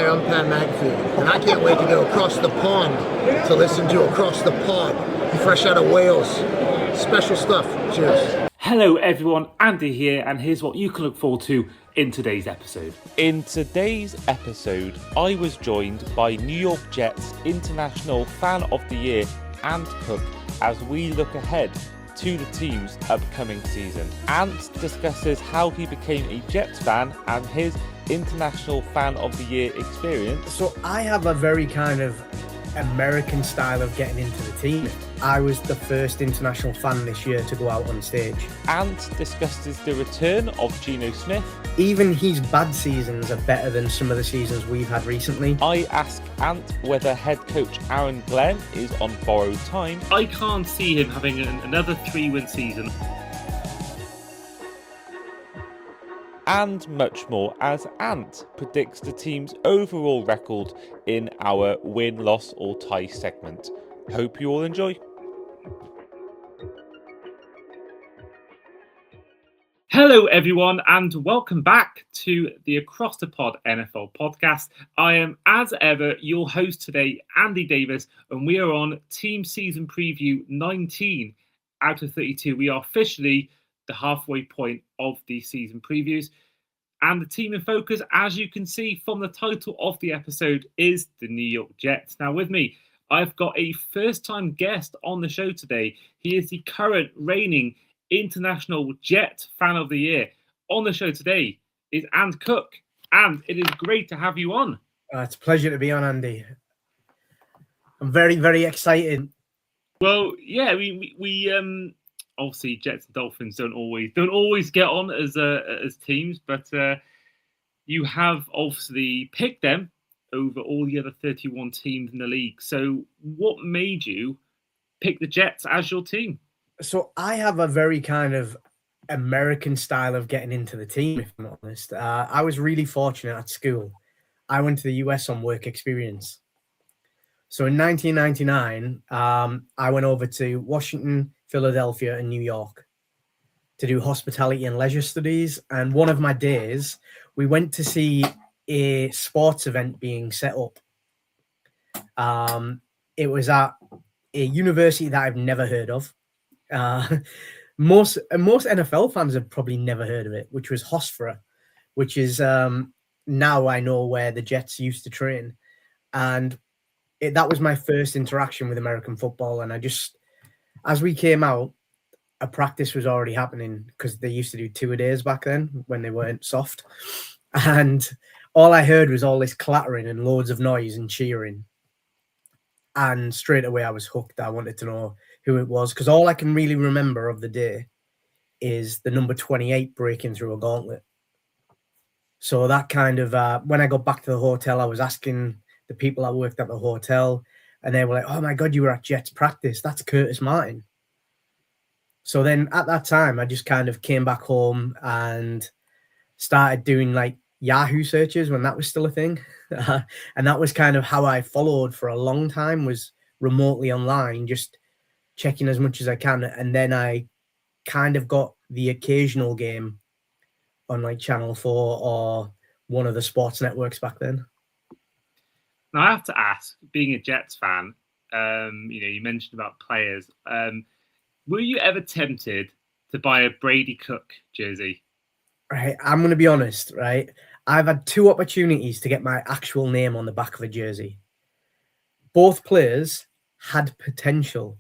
Umpire Mag feed, and I can't wait to go across the pond to listen to Across the Pod, fresh out of Wales. Special stuff. Cheers. Hello everyone, Andy here, and here's what you can look forward to in today's episode. In today's episode, I was joined by New York Jets International Fan of the Year, Ant Cook, as we look ahead to the team's upcoming season. Ant discusses how he became a Jets fan and his International Fan of the Year experience. So I have a very kind of American style of getting into the team. I was the first international fan this year to go out on stage. Ant discusses the return of Geno Smith. Even his bad seasons are better than some of the seasons we've had recently. I ask Ant whether head coach Aaron Glenn is on borrowed time. I can't see him having another 3-win season. And much more as Ant predicts the team's overall record in our win, loss or tie segment. Hope you all enjoy. Hello everyone, and welcome back to the Across the Pod NFL podcast. I am, as ever, your host today, Andy Davis, and we are on Team Season Preview 19 out of 32. We are officially the halfway point of the season previews. And the team in focus, as you can see from the title of the episode, is the New York Jets. Now with me, I've got a first-time guest on the show today. He is the current reigning International Jet Fan of the Year. On the show today is Ant Cook. And it is great to have you on. It's a pleasure to be on, Andy. I'm very, very excited. Well, yeah, we obviously Jets and Dolphins don't always get on as teams, but you have obviously picked them over all the other 31 teams in the league. So what made you pick the Jets as your team? So I have a very kind of American style of getting into the team, if I'm honest. I was really fortunate at school. I went to the US on work experience. So in 1999, I went over to Washington, Philadelphia, and New York to do hospitality and leisure studies. And one of my days, we went to see a sports event being set up. It was at a university that I've never heard of. Most NFL fans have probably never heard of it, which was Hofstra, which is now I know where the Jets used to train. And that was my first interaction with American football. And as we came out, a practice was already happening because they used to do 2-a-days back then when they weren't soft. And all I heard was all this clattering and loads of noise and cheering. And straight away I was hooked. I wanted to know who it was because all I can really remember of the day is the number 28 breaking through a gauntlet. So that kind of, when I got back to the hotel, I was asking the people that worked at the hotel, and they were like, "Oh my God, you were at Jets practice. That's Curtis Martin." So then at that time, I just kind of came back home and started doing like Yahoo searches when that was still a thing. And that was kind of how I followed for a long time, was remotely online, just checking as much as I can. And then I kind of got the occasional game on like Channel 4 or one of the sports networks back then. Now, I have to ask, being a Jets fan, you mentioned about players. Were you ever tempted to buy a Brady Cook jersey? Right, I'm going to be honest, right? I've had 2 opportunities to get my actual name on the back of a jersey. Both players had potential.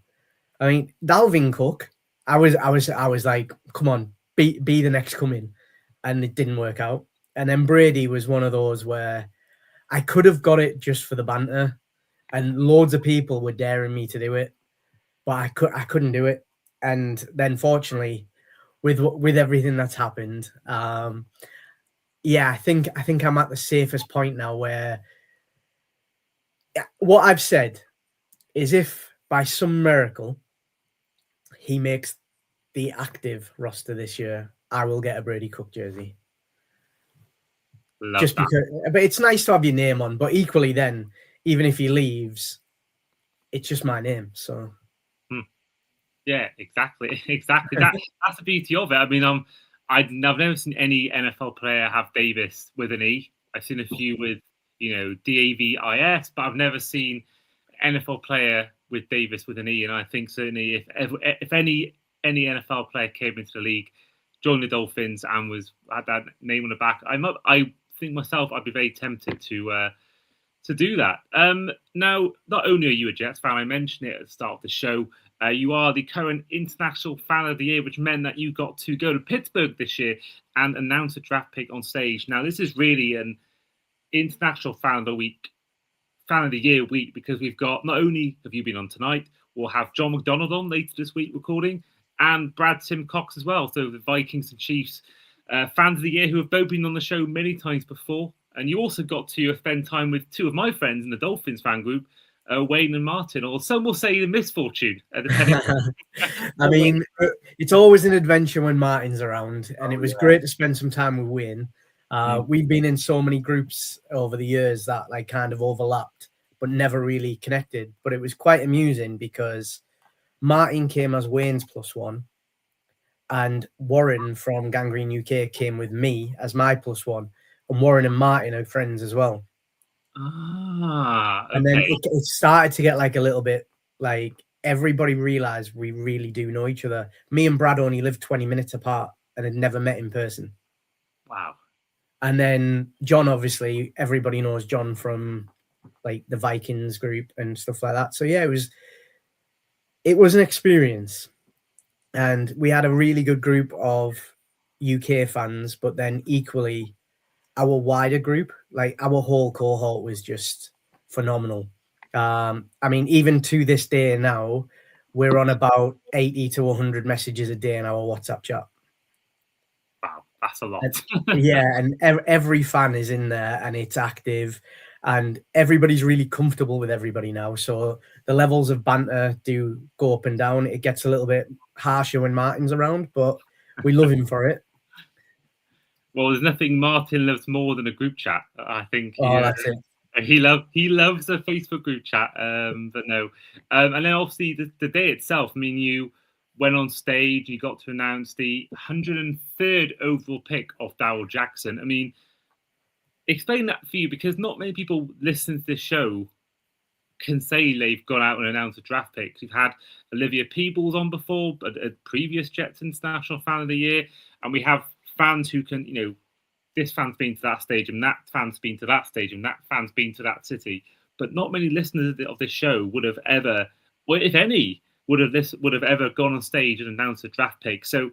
I mean, Dalvin Cook, I was like, come on, be the next coming, and it didn't work out. And then Brady was one of those where I could have got it just for the banter, and loads of people were daring me to do it, but I couldn't do it. And then, fortunately, with everything that's happened, I think I'm at the safest point now where what I've said is if by some miracle he makes the active roster this year, I will get a Brady Cook jersey. Love just that. Because, but it's nice to have your name on. But equally, then even if he leaves, it's just my name. So, yeah, exactly. That's the beauty of it. I mean, I've never seen any NFL player have Davis with an E. I've seen a few with Davis, but I've never seen NFL player with Davis with an E. And I think certainly if any NFL player came into the league, joined the Dolphins, and had that name on the back, I think myself I'd be very tempted to do that. Now, not only are you a Jets fan, I mentioned it at the start of the show, you are the current International Fan of the Year, which meant that you got to go to Pittsburgh this year and announce a draft pick on stage. Now, this is really an International Fan of the Year week, because we've got, not only have you been on tonight, we'll have John McDonald on later this week recording, and Brad Simcox as well. So the Vikings and Chiefs fans of the year, who have both been on the show many times before. And you also got to spend time with two of my friends in the Dolphins fan group, Wayne and Martin, or some will say the misfortune. I mean, it's always an adventure when Martin's around, and it was great to spend some time with Wayne. We've been in so many groups over the years that kind of overlapped, but never really connected. But it was quite amusing because Martin came as Wayne's +1, and Warren from Gangrene UK came with me as my +1. And Warren and Martin are friends as well. Okay. And then it started to get a little bit everybody realized we really do know each other. Me and Brad only lived 20 minutes apart and had never met in person. Wow. And then John, obviously, everybody knows John from the Vikings group and stuff like that. So yeah, it was an experience. And we had a really good group of UK fans, but then equally our wider group, our whole cohort was just phenomenal. I mean, even to this day now, we're on about 80 to 100 messages a day in our WhatsApp chat. Wow, that's a lot. And every fan is in there and it's active, and everybody's really comfortable with everybody now. So the levels of banter do go up and down. It gets a little bit harsher when Martin's around, but we love him for it. Well, there's nothing Martin loves more than a group chat, I think. That's it. He loves a Facebook group chat, but no. And then obviously the day itself, I mean, you went on stage, you got to announce the 103rd overall pick of Darrell Jackson. I mean, explain that for you, because not many people listening to this show can say they've gone out and announced a draft pick. We've had Olivia Peebles on before, but a previous Jets International Fan of the Year, and we have fans who can, this fan's been to that stage, and that fan's been to that stage, and that fan's been to that city. But not many listeners of this show would have ever, well, if any, would have ever gone on stage and announced a draft pick. So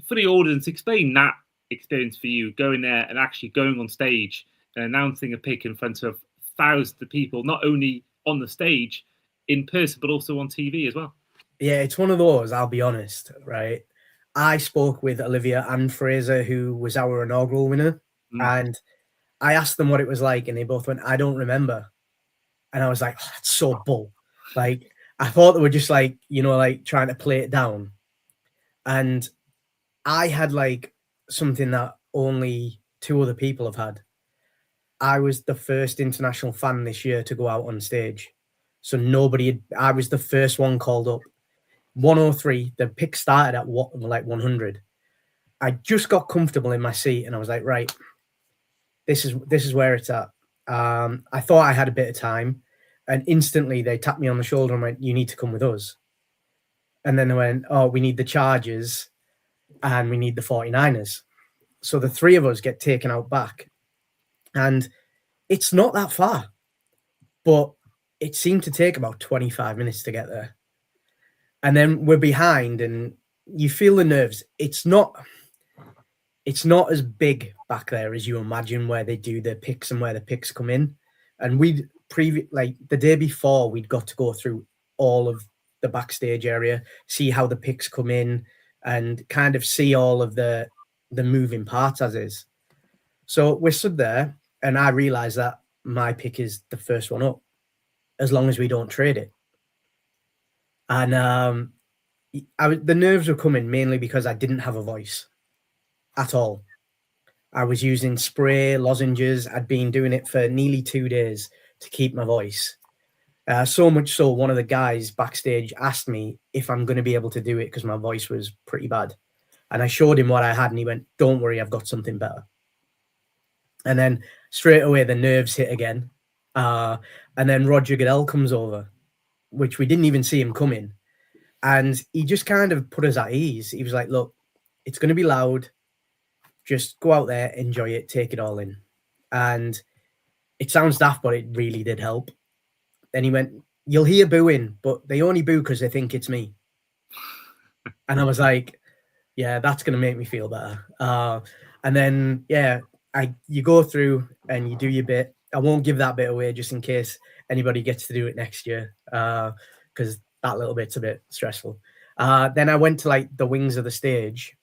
for the audience, explain that experience for you, going there and actually going on stage and announcing a pick in front of thousands of people, not only on the stage in person, but also on TV as well. Yeah, it's one of those, I'll be honest, right? I spoke with Olivia and Fraser, who was our inaugural winner, and I asked them what it was like, and they both went, I don't remember. And I was like, oh, that's so bull. I thought they were just trying to play it down. And I had something that only two other people have had. I was the first international fan this year to go out on stage. So I was the first one called up. 103, the pick started at 100. I just got comfortable in my seat and I was like, right, this is where it's at. I thought I had a bit of time, and instantly they tapped me on the shoulder and went, you need to come with us. And then they went, oh, we need the Chargers and we need the 49ers. So the three of us get taken out back, and it's not that far, but it seemed to take about 25 minutes to get there. And then we're behind and you feel the nerves. It's not as big back there as you imagine, where they do the picks and where the picks come in. And the day before, we'd got to go through all of the backstage area, see how the picks come in, and kind of see all of the moving parts as is. So we're stood there, and I realized that my pick is the first one up, as long as we don't trade it. And the nerves were coming mainly because I didn't have a voice at all. I was using spray, lozenges. I'd been doing it for nearly 2 days to keep my voice. So much so, one of the guys backstage asked me if I'm going to be able to do it because my voice was pretty bad. And I showed him what I had, and he went, don't worry, I've got something better. And then straight away, the nerves hit again. And then Roger Goodell comes over, which we didn't even see him coming. And he just kind of put us at ease. He was like, look, it's going to be loud. Just go out there, enjoy it, take it all in. And it sounds daft, but it really did help. Then he went, you'll hear booing, but they only boo because they think it's me. And I was like, yeah, that's going to make me feel better. And then, yeah, you go through and you do your bit. I won't give that bit away just in case anybody gets to do it next year, because that little bit's a bit stressful. Then I went to like the wings of the stage,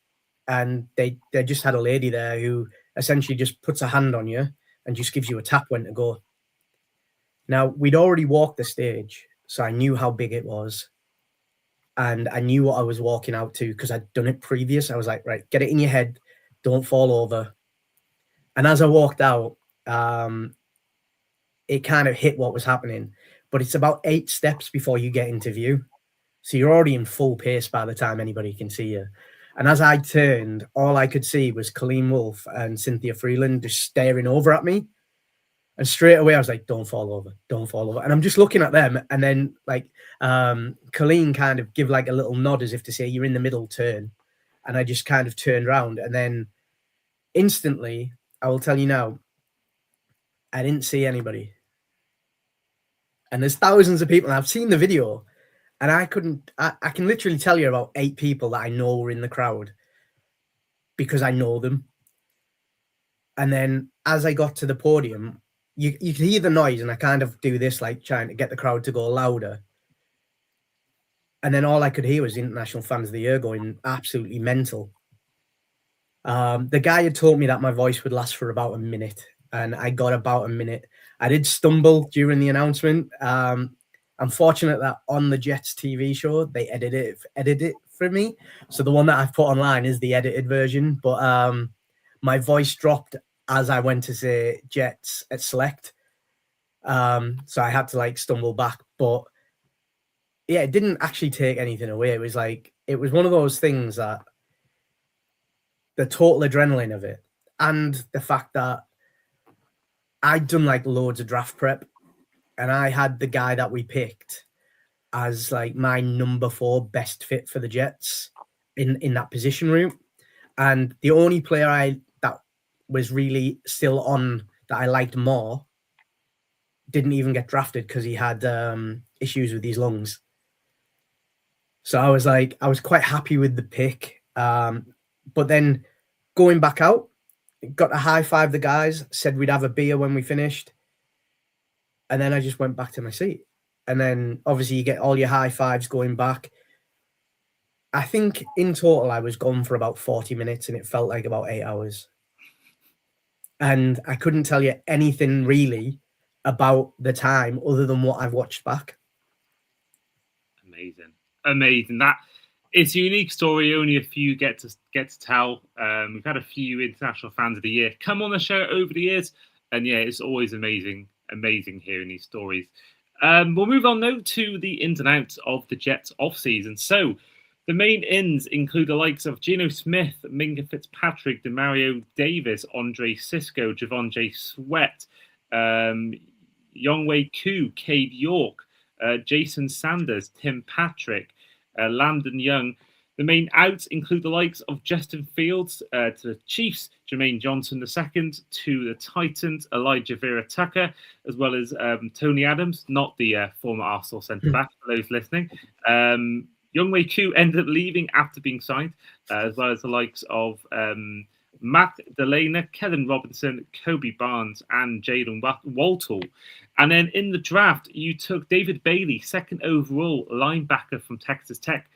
and they just had a lady there who essentially just puts a hand on you and just gives you a tap when to go. Now, we'd already walked the stage, so I knew how big it was. And I knew what I was walking out to because I'd done it previous. I was like, right, get it in your head. Don't fall over. And as I walked out, it kind of hit what was happening. But it's about 8 steps before you get into view. So you're already in full pace by the time anybody can see you. And as I turned, all I could see was Colleen Wolfe and Cynthia Freeland just staring over at me. And straight away, I was like, don't fall over, don't fall over. And I'm just looking at them. And then like Colleen kind of give like a little nod as if to say, you're in the middle, turn. And I just kind of turned around. And then instantly, I will tell you now, I didn't see anybody. And there's thousands of people. And I've seen the video. And I can literally tell you about 8 people that I know were in the crowd because I know them. And then as I got to the podium, you could hear the noise, and I kind of do this, like trying to get the crowd to go louder. And then all I could hear was International Fans of the Year going absolutely mental. The guy had told me that my voice would last for about a minute, and I got about a minute. I did stumble during the announcement. I'm fortunate that on the Jets TV show, they edited it for me. So the one that I've put online is the edited version, but my voice dropped as I went to say Jets at select. So I had to like stumble back, but yeah, it didn't actually take anything away. It was one of those things that the total adrenaline of it and the fact that I'd done like loads of draft prep, and I had the guy that we picked as like my number 4 best fit for the Jets in that position room. And the only player that was really still on that I liked more didn't even get drafted because he had issues with his lungs. So I was quite happy with the pick. But then going back out, got to high five the guys, said we'd have a beer when we finished. And then I just went back to my seat. And then obviously you get all your high fives going back. I think in total I was gone for about 40 minutes and it felt like about 8 hours. And I couldn't tell you anything really about the time other than what I've watched back. Amazing. That it's a unique story. Only a few get to tell. We've had a few International Fans of the Year come on the show over the years. And yeah, it's always amazing hearing these stories. We'll move on now to the ins and outs of the Jets off-season. So the main ins include the likes of Geno Smith, Minka Fitzpatrick, Demario Davis, Andre Sisco, Javon J. Sweat, Yongwei Koo, Cade York, Jason Sanders, Tim Patrick, Landon Young. The main outs include the likes of Justin Fields to the Chiefs, Jermaine Johnson II to the Titans, Elijah Vera Tucker, as well as Tony Adams, not the former Arsenal centre-back, for those listening. Youngwei Koo ended up leaving after being signed, as well as the likes of Matt Delana, Kellen Robinson, Kobe Barnes, and Jalen Waltall. And then in the draft, you took David Bailey, 2nd overall linebacker from Texas Tech,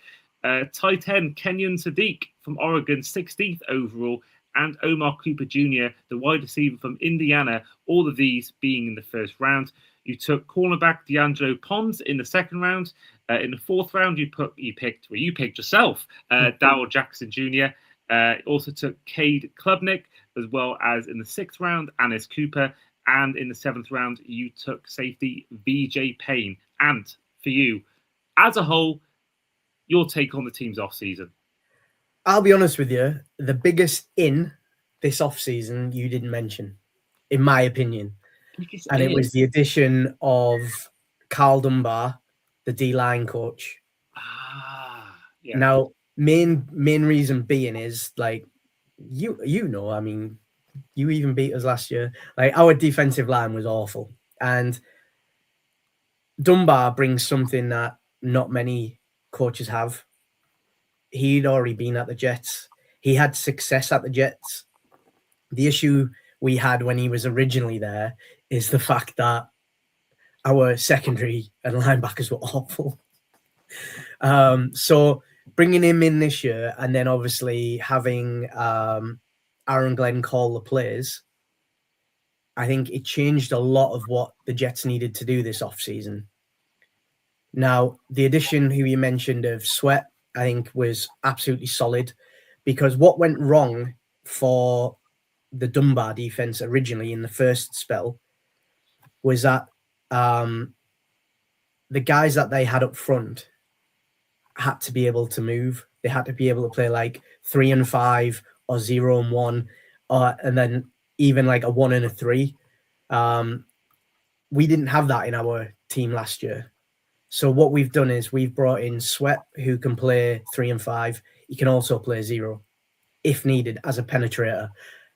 tight end Kenyon Sadiq from Oregon, 16th overall, and Omar Cooper Jr., the wide receiver from Indiana, all of these being in the first round. You took cornerback D'Angelo Pons in the 2nd round. In the 4th round, you picked yourself, Darryl Jackson Jr. Also took Cade Klubnik, as well as in the 6th round, Anis Cooper. And in the 7th round, you took safety VJ Payne. And for you, as a whole, your take on the team's off-season? I'll be honest with you. The biggest in this off-season you didn't mention. in my opinion. Because And it was the addition of Carl Dunbar, the D-line coach. Yeah. Now, main reason being is like you know, I mean, you even beat us last year. Like our defensive line was awful, and Dunbar brings something that not many coaches have. He'd already been at the Jets. He had success at the Jets. The issue we had when he was originally there is the fact that our secondary and linebackers were awful. So bringing him in this year, and then obviously having Aaron Glenn call the plays, I think it changed a lot of what the Jets needed to do this offseason. Now, the addition who you mentioned of Sweat, I think was absolutely solid, because what went wrong for the Dunbar defense originally in the first spell was that the guys that they had up front had to be able to move. They had to be able to play like 3 and 5 or 0 and 1, and then even like a 1 and a 3. We didn't have that in our team last year. So what we've done is we've brought in Sweat, who can play 3 and 5. He can also play 0 if needed as a penetrator.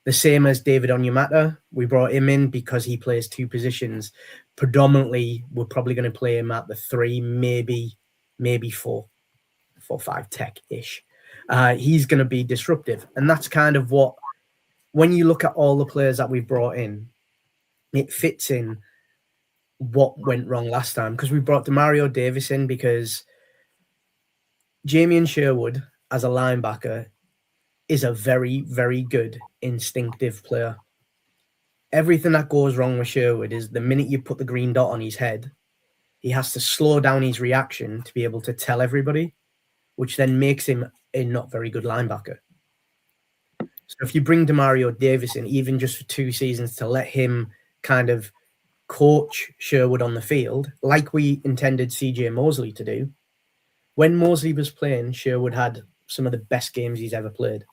The same as David Onyemata. We brought him in because he plays 2 positions. Predominantly, we're probably going to play him at the 3, maybe 4, 5 tech-ish. He's going to be disruptive. And that's kind of what, when you look at all the players that we've brought in, it fits in what went wrong last time, because we brought Demario Davis in because Jamien Sherwood as a linebacker is a very, very good instinctive player. Everything that goes wrong with Sherwood is the minute you put the green dot on his head, he has to slow down his reaction to be able to tell everybody, which then makes him a not very good linebacker. So if you bring Demario Davis in, even just for 2 seasons, to let him kind of coach Sherwood on the field, like we intended CJ Mosley to do, when Mosley was playing, Sherwood had some of the best games he's ever played.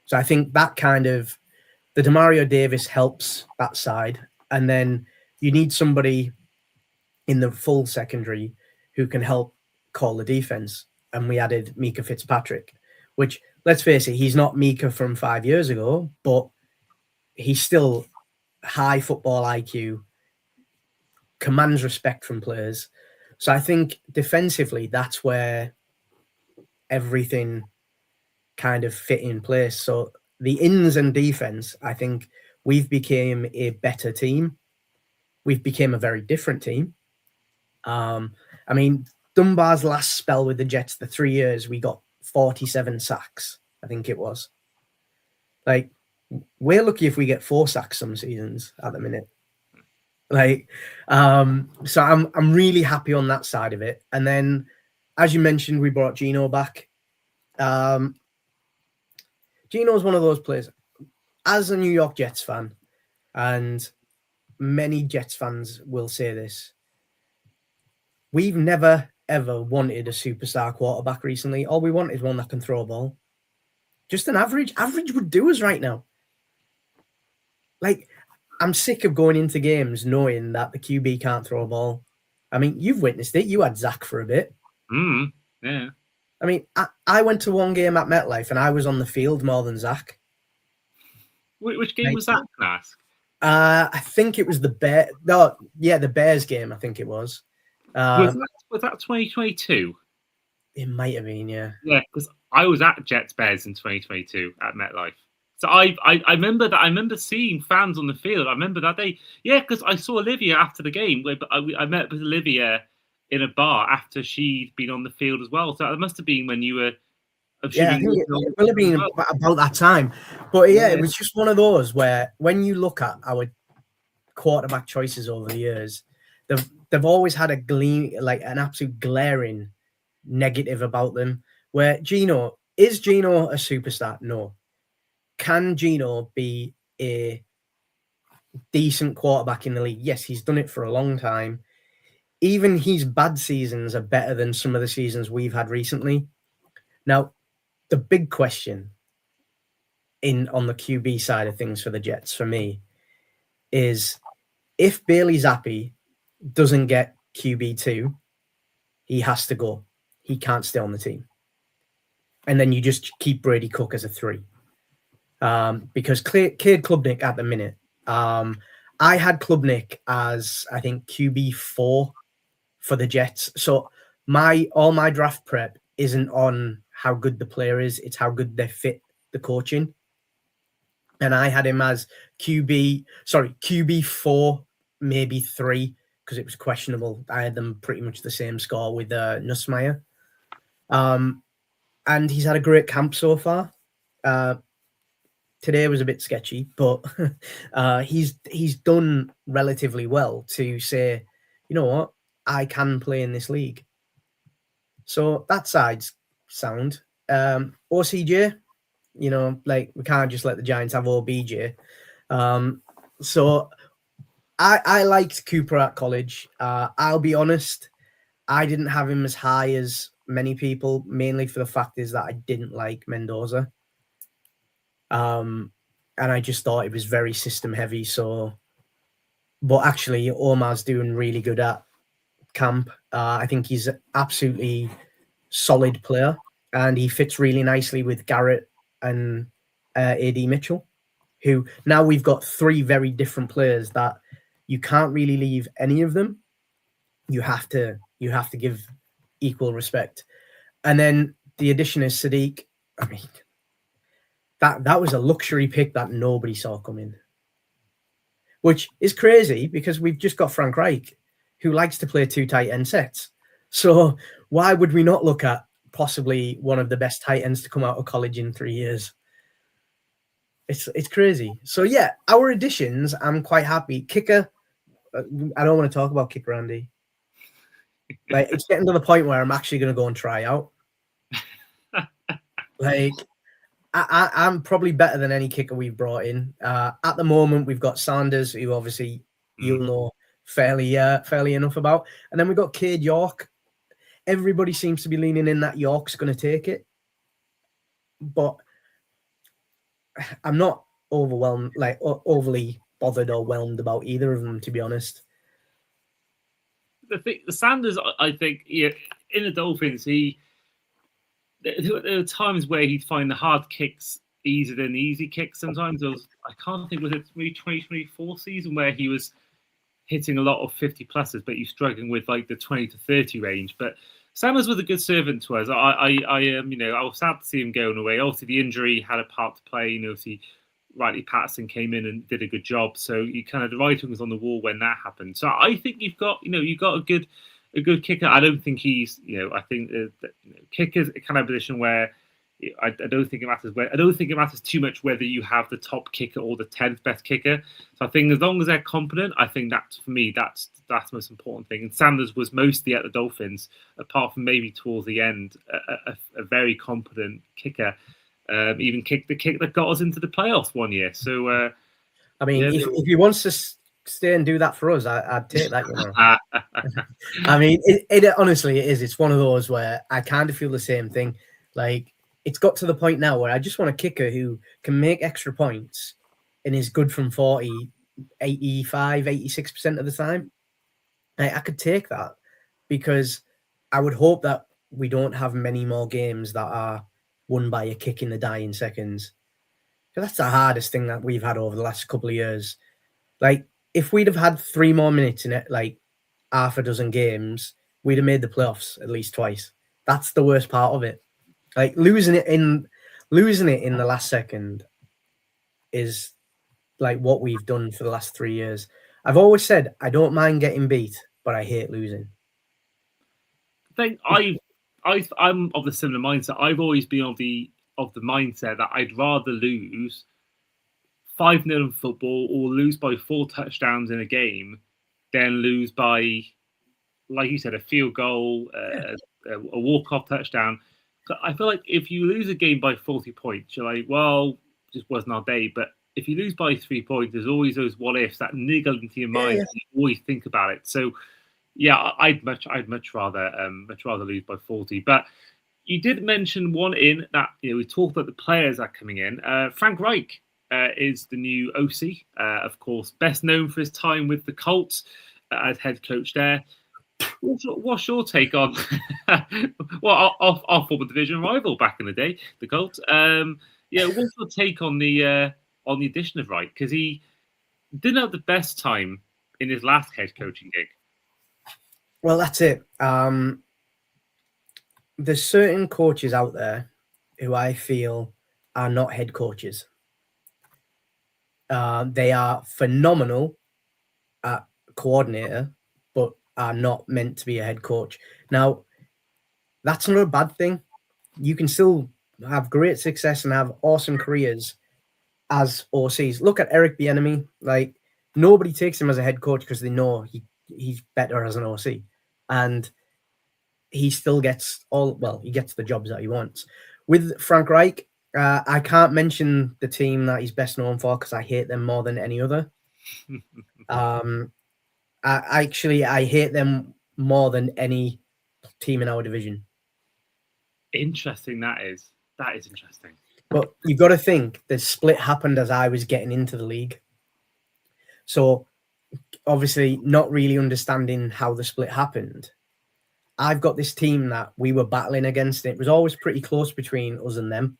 So I think that kind of, the Demario Davis helps that side. And then you need somebody in the full secondary who can help call the defense. And we added Mika Fitzpatrick, which, let's face it, he's not Mika from 5 years ago, but he's still high football IQ, commands respect from players. So I think defensively, that's where everything kind of fit in place. So the ins and defense, I think we've became a better team. We've became a very different team. I mean, Dunbar's last spell with the Jets, the 3 years, we got 47 sacks, I think it was. Like, we're lucky if we get 4 sacks some seasons at the minute. Like, so I'm really happy on that side of it. And then, as you mentioned, we brought Geno back. Geno's one of those players. As a New York Jets fan, and many Jets fans will say this, we've never, ever wanted a superstar quarterback recently. All we want is one that can throw a ball. Just an average. Average would do us right now. Like, I'm sick of going into games knowing that the QB can't throw a ball. I mean, you've witnessed it. You had Zach for a bit. Yeah. I mean, I went to one game at MetLife and I was on the field more than Zach. Which game was that, can I ask? I think it was the Bears. No, yeah, the Bears game, I think it was. Was that 2022? It might have been, yeah. Yeah, because I was at Jets Bears in 2022 at MetLife. So I remember that. I remember seeing fans on the field. I remember that day. Yeah, because I saw Olivia after the game. I met with Olivia in a bar after she'd been on the field as well. So it must have been when you were. Yeah, I think it will have been about that time. But yeah, it was just one of those where when you look at our quarterback choices over the years, they've always had a gleam, like an absolute glaring negative about them. Where is Geno a superstar? No. Can Geno be a decent quarterback in the league? Yes, he's done it for a long time. Even his bad seasons are better than some of the seasons we've had recently. Now, the big question on the QB side of things for the Jets, for me, is if Bailey Zappi doesn't get QB2, he has to go. He can't stay on the team. And then you just keep Brady Cook as a 3. Because Cade Klubnik at the minute, I had Klubnik as, I think, QB4 for the Jets. So all my draft prep isn't on how good the player is, it's how good they fit the coaching. And I had him as QB4, maybe 3, because it was questionable. I had them pretty much the same score with Nussmeier. And he's had a great camp so far. Today was a bit sketchy, but he's done relatively well to say, you know what, I can play in this league. So that side's sound. OCJ, you know, like we can't just let the Giants have OBJ. So I liked Cooper at college. I'll be honest, I didn't have him as high as many people, mainly for the fact is that I didn't like Mendoza. And I just thought it was very system heavy. So, but actually Omar's doing really good at camp. I think he's an absolutely solid player and he fits really nicely with Garrett and AD Mitchell, who now we've got 3 very different players that you can't really leave any of them. You have to give equal respect. And then the addition is Sadiq. I mean, that was a luxury pick that nobody saw coming, which is crazy because we've just got Frank Reich, who likes to play 2 tight end sets. So why would we not look at possibly one of the best tight ends to come out of college in 3 years? It's crazy. So yeah, our additions, I'm quite happy. Kicker, I don't want to talk about kicker, Andy. Like it's getting to the point where I'm actually going to go and try out. Like I'm probably better than any kicker we've brought in. At the moment, we've got Sanders, who obviously you'll know fairly enough about, and then we've got Cade York. Everybody seems to be leaning in that York's going to take it, but I'm not overly bothered or whelmed about either of them, to be honest. The Sanders, I think, in the Dolphins, there are times where he'd find the hard kicks easier than the easy kicks. Sometimes I can't think, was it 2024 season where he was hitting a lot of 50 pluses, but he's struggling with like the 20 to 30 range. But Sanders was a good servant to us. I was sad to see him going away. Obviously, the injury had a part to play. Obviously, Riley Patterson came in and did a good job. So you kind of the writing was on the wall when that happened. So I think you've got a good kicker. I don't think he's, I think kicker's a kind of position where I don't think it matters. I don't think it matters too much whether you have the top kicker or the 10th best kicker. So I think as long as they're competent, I think that's for me that's the most important thing. And Sanders was mostly at the Dolphins, apart from maybe towards the end, a very competent kicker. Even kicked the kick that got us into the playoffs one year. So I mean, if he wants to stay and do that for us, I'd take that. I mean, it honestly it is. It's one of those where I kind of feel the same thing. Like it's got to the point now where I just want a kicker who can make extra points and is good from 40, 85, 86% of the time. I could take that because I would hope that we don't have many more games that are won by a kick in the dying seconds. So that's the hardest thing that we've had over the last couple of years. Like, if we'd have had 3 more minutes in it, like half a dozen games, we'd have made the playoffs at least twice. That's the worst part of it. Like losing it in the last second is like what we've done for the last 3 years. I've always said I don't mind getting beat, but I hate losing. I think I'm of the similar mindset. I've always been of the mindset that I'd rather lose 5-0 in football or lose by 4 touchdowns in a game than lose by, like you said, a field goal, a walk-off touchdown. I feel like if you lose a game by 40 points, you're like, well, just wasn't our day. But if you lose by 3 points, there's always those what-ifs that niggle into your mind. Yeah. You always think about it. So, yeah, I'd much rather lose by 40. But you did mention one in that we talked about the players that are coming in. Frank Reich, is the new OC. Of course, best known for his time with the Colts as head coach there. What's your take on well, our former division rival back in the day, the Colts? What's your take on the addition of Wright? Because he didn't have the best time in his last head coaching gig. Well, that's it. There's certain coaches out there who I feel are not head coaches. They are phenomenal at coordinator, but are not meant to be a head coach. Now, that's not a bad thing. You can still have great success and have awesome careers as OCs. Look at Eric Bieniemy. Like, nobody takes him as a head coach because they know he's better as an OC. And he still gets he gets the jobs that he wants. With Frank Reich, I can't mention the team that he's best known for because I hate them more than any other. I hate them more than any team in our division. Interesting. That is interesting. But you've got to think the split happened as I was getting into the league. So obviously not really understanding how the split happened. I've got this team that we were battling against. It was always pretty close between us and them.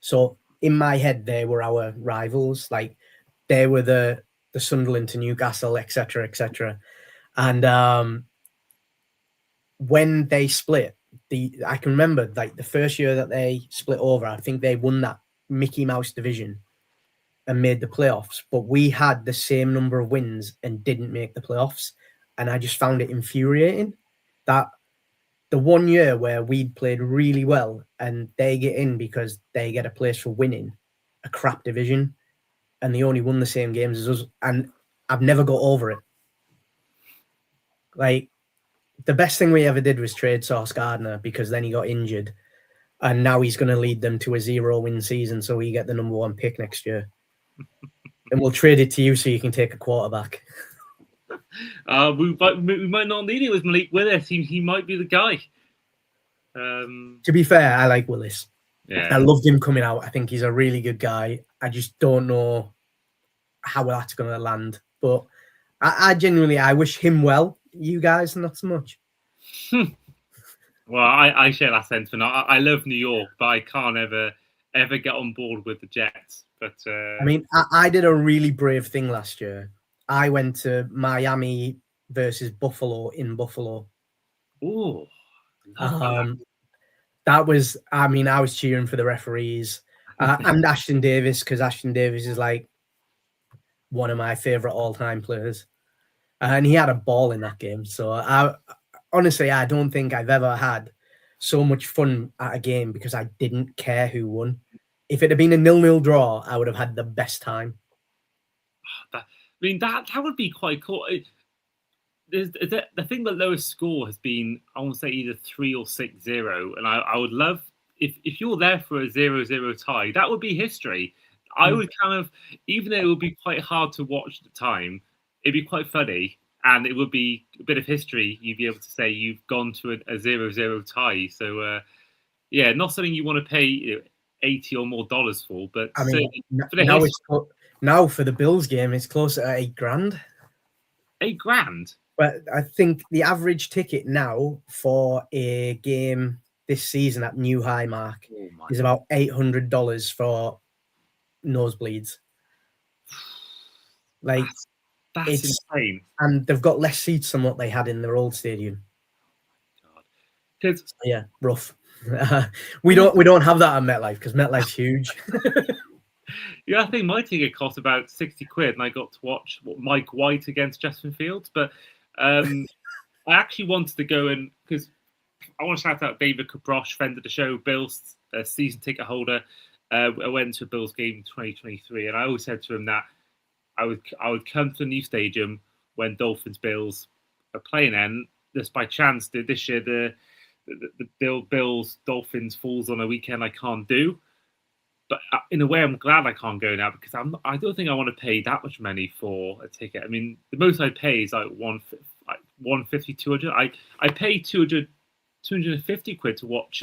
So in my head, they were our rivals. Like, they were the Sunderland to Newcastle, etc., etc. And when they split, I can remember like the first year that they split over, I think they won that Mickey Mouse division and made the playoffs. But we had the same number of wins and didn't make the playoffs. And I just found it infuriating that the 1 year where we'd played really well and they get in because they get a place for winning a crap division and they only won the same games as us. And I've never got over it. Like, the best thing we ever did was trade Sauce Gardner because then he got injured and now he's going to lead them to a 0-win season so we get the number 1 pick next year. And we'll trade it to you so you can take a quarterback. We might not need it with Malik Willis. He might be the guy. To be fair, I like Willis. Yeah. I loved him coming out. I think he's a really good guy. I just don't know how that's going to land. But I genuinely, I wish him well. You guys, not so much. Well, I share that sentiment. I love New York, but I can't ever get on board with the Jets. But I mean, I did a really brave thing last year. I went to Miami versus Buffalo in Buffalo. Oh, that was, I mean, I was cheering for the referees and Ashton Davis because Ashton Davis is like one of my favorite all-time players. And he had a ball in that game. So honestly, I don't think I've ever had so much fun at a game because I didn't care who won. If it had been a 0-0 draw, I would have had the best time. I mean, that would be quite cool. The thing that lowest score has been, I want to say, either 3 or 6-0. And I would love, if you're there for a 0-0 tie, that would be history. I would kind of, even though it would be quite hard to watch at the time, it'd be quite funny. And it would be a bit of history. You'd be able to say you've gone to a 0-0 tie. So, not something you want to pay $80 or more for. But I mean, now for the Bills game, it's closer to $8,000. $8,000? But I think the average ticket now for a game this season at New High Mark is about $800 for nosebleeds. Like, that's insane. And they've got less seats than what they had in their old stadium. God. Yeah, rough. We don't have that at MetLife because MetLife's huge. Yeah, I think my ticket cost about £60 and I got to watch Mike White against Justin Fields. But I actually wanted to go in because I want to shout out David Cabrosh, friend of the show, Bills season ticket holder. I went to a Bills game in 2023 and I always said to him that I would come to the new stadium when Dolphins Bills are playing. And just by chance, this year the Bills Dolphins falls on a weekend I can't do. But in a way, I'm glad I can't go now because I don't think I want to pay that much money for a ticket. I mean, the most I pay is like 150, 200. I pay 250 quid to watch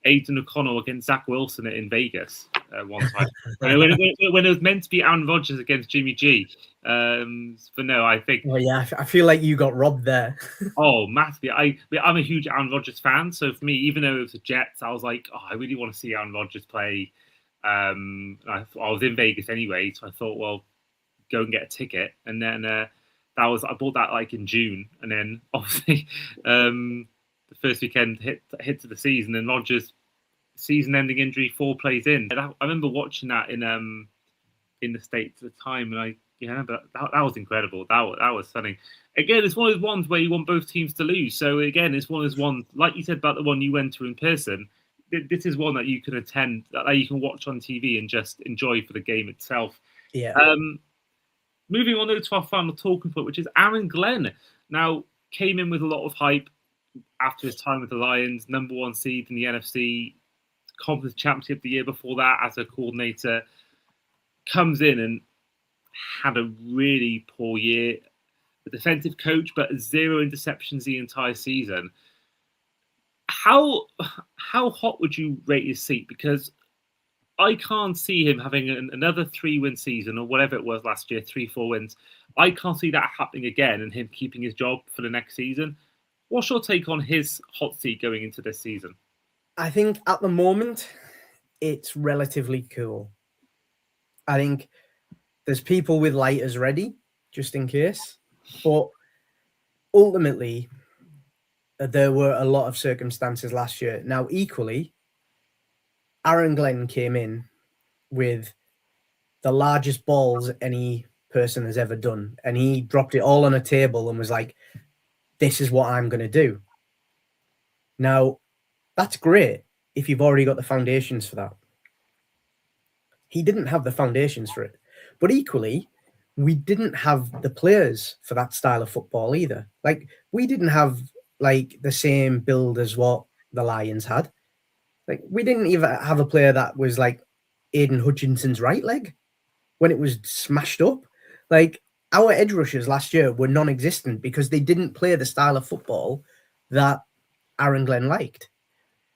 Aidan O'Connell against Zach Wilson in Vegas. one time when it was meant to be Aaron Rodgers against Jimmy G. But no, I think. Well, yeah, I feel like you got robbed there. Oh, massively. I'm a huge Aaron Rodgers fan. So for me, even though it was the Jets, I was like, oh, I really want to see Aaron Rodgers play. I was in Vegas anyway, so I thought, well, go and get a ticket. And then I bought that like in June. And then obviously the first weekend hit to the season, and Rodgers season-ending injury 4 plays in. And I remember watching that in the States at the time, and but that was incredible. That was stunning. Again, it's one of those ones where you want both teams to lose. So again, it's one of those ones, like you said about the one you went to in person. This is one that you can attend, that you can watch on TV and just enjoy for the game itself. Yeah. Moving on to our final talking point, which is Aaron Glenn. Now, came in with a lot of hype after his time with the Lions, number 1 seed in the NFC, Conference Championship the year before that as a coordinator. Comes in and had a really poor year. A defensive coach, but 0 interceptions the entire season. How hot would you rate his seat? Because I can't see him having another 3-win season or whatever it was last year, 3-4 wins. I can't see that happening again and him keeping his job for the next season. What's your take on his hot seat going into this season? I think at the moment, it's relatively cool. I think there's people with lighters ready, just in case. But ultimately, there were a lot of circumstances last year. Now, equally, Aaron Glenn came in with the largest balls any person has ever done. And he dropped it all on a table and was like, this is what I'm going to do. Now, that's great if you've already got the foundations for that. He didn't have the foundations for it. But equally, we didn't have the players for that style of football either. Like, we didn't have like the same build as what the Lions had. Like, we didn't even have a player that was like Aiden Hutchinson's right leg when it was smashed up. Like, our edge rushers last year were non-existent because they didn't play the style of football that Aaron Glenn liked.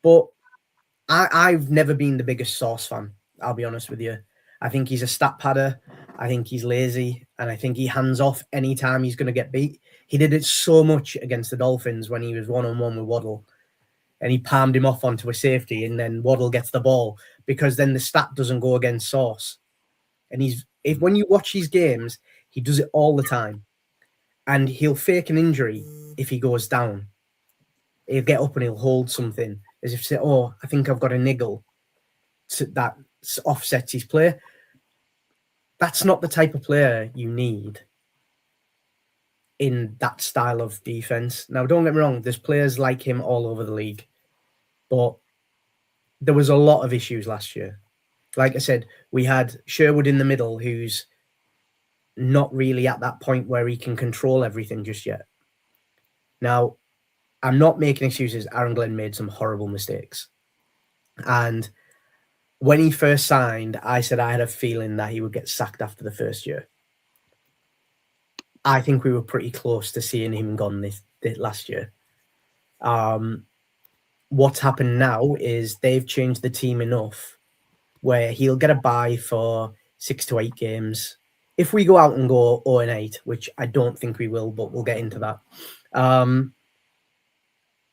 But I've never been the biggest Sauce fan, I'll be honest with you. I think he's a stat padder. I think he's lazy. And I think he hands off anytime he's going to get beat. He did it so much against the Dolphins when he was one-on-one with Waddle. And he palmed him off onto a safety, and then Waddle gets the ball because then the stat doesn't go against Sauce. And when you watch his games, he does it all the time. And he'll fake an injury if he goes down. He'll get up and he'll hold something as if to say, oh, I think I've got a niggle. That offsets his play. That's not the type of player you need in that style of defense. Now, don't get me wrong, there's players like him all over the league, but there was a lot of issues last year. Like I said, we had Sherwood in the middle, who's not really at that point where he can control everything just yet. Now, I'm not making excuses. Aaron Glenn made some horrible mistakes. And when he first signed, I said I had a feeling that he would get sacked after the first year. I think we were pretty close to seeing him gone this last year. What's happened now is they've changed the team enough where he'll get a bye for 6 to 8 games. If we go out and go 0-8, which I don't think we will, but we'll get into that,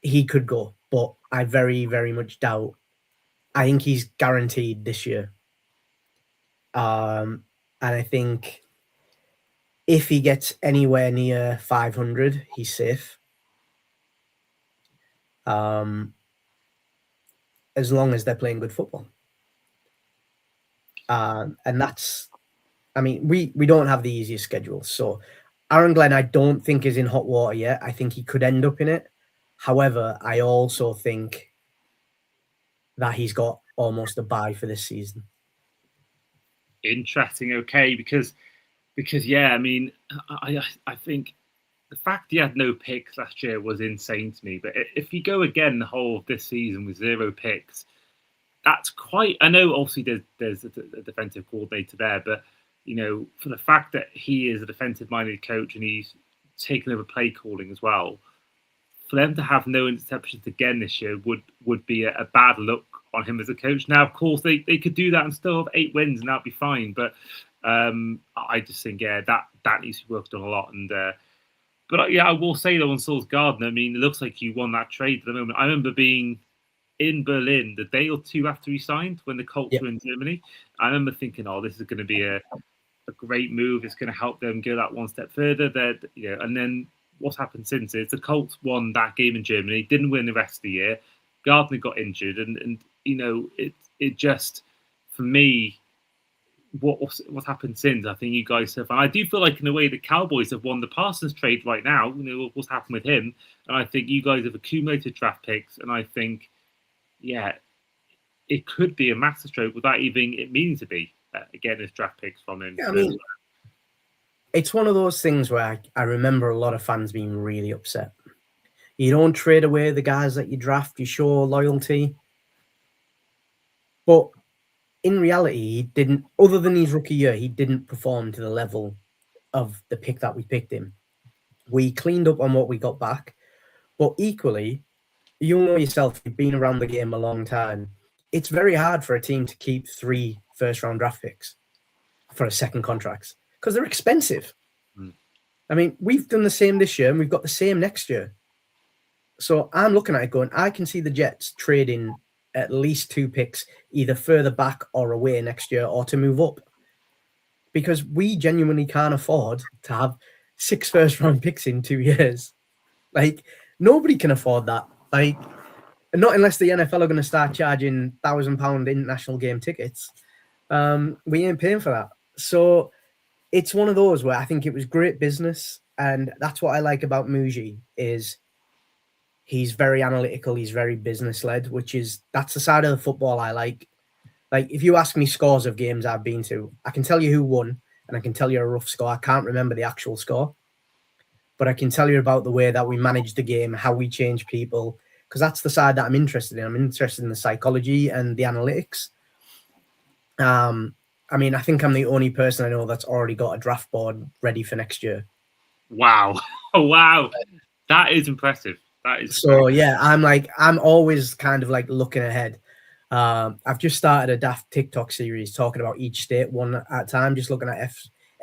he could go. But I very, very much doubt. I think he's guaranteed this year. And I think if he gets anywhere near 500, he's safe. As long as they're playing good football. And that's, I mean, we don't have the easiest schedule. So Aaron Glenn, I don't think is in hot water yet. I think he could end up in it. However, I also think that he's got almost a bye for this season. Interesting. Okay, because yeah, I mean, I think the fact he had no picks last year was insane to me. But if you go again the whole of this season with 0 picks, that's quite. I know obviously there's a defensive coordinator there, but you know, for the fact that he is a defensive-minded coach and he's taken over play calling as well, for them to have no interceptions again this year would be a bad look on him as a coach. Now, of course, they could do that and still have 8 wins, and that'd be fine. But I just think, that needs to be worked on a lot. And but I will say though, on Sauls Gardner, I mean, it looks like you won that trade at the moment. I remember being in Berlin the day or two after he signed when the Colts were in Germany. I remember thinking, this is going to be a great move. It's going to help them go that one step further. And then what's happened since is the Colts won that game in Germany, didn't win the rest of the year. Gardner got injured, and it just, for me, what's happened since, I think you guys have, and I do feel like in a way the Cowboys have won the Parsons trade right now. What's happened with him, and I think you guys have accumulated draft picks, and I think, it could be a massive stroke without even it meaning to be. Again, as draft picks from him. Yeah, I mean, it's one of those things where I remember a lot of fans being really upset. You don't trade away the guys that you draft, you show loyalty. But in reality, he didn't, other than his rookie year, he didn't perform to the level of the pick that we picked him. We cleaned up on what we got back. But equally, you know yourself, you've been around the game a long time. It's very hard for a team to keep 3 first-round draft picks for a second contracts because they're expensive. I mean, we've done the same this year and we've got the same next year. So I'm looking at it going, I can see the Jets trading at least 2 picks either further back or away next year or to move up, because we genuinely can't afford to have 6 first-round picks in 2 years. Like, nobody can afford that. Like, not unless the NFL are going to start charging £1,000 international game tickets. We ain't paying for that. So it's one of those where I think it was great business. And that's what I like about Muji is he's very analytical. He's very business led, that's the side of the football I like. Like, if you ask me scores of games I've been to, I can tell you who won and I can tell you a rough score. I can't remember the actual score, but I can tell you about the way that we managed the game, how we change people, because that's the side that I'm interested in. I'm interested in the psychology and the analytics. I mean, I think I'm the only person I know that's already got a draft board ready for next year. Wow. Wow. That is impressive. That is so great. Yeah, I'm always kind of like looking ahead. I've just started a daft TikTok series talking about each state one at a time, just looking at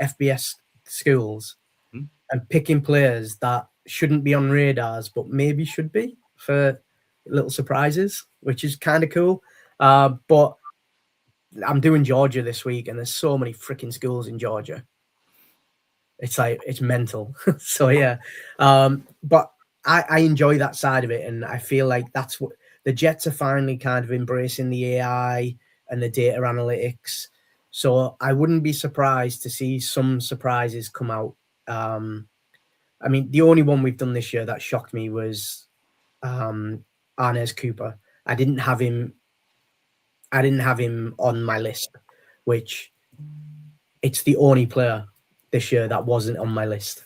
FBS schools and picking players that shouldn't be on radars, but maybe should be for little surprises, which is kind of cool. But I'm doing Georgia this week, and there's so many freaking schools in Georgia. It's like, it's mental. So yeah, but I enjoy that side of it, and I feel like that's what the Jets are finally kind of embracing, the AI and the data analytics. So I wouldn't be surprised to see some surprises come out. I mean, the only one we've done this year that shocked me was Arnez Cooper. I didn't have him on my list, which it's the only player this year that wasn't on my list.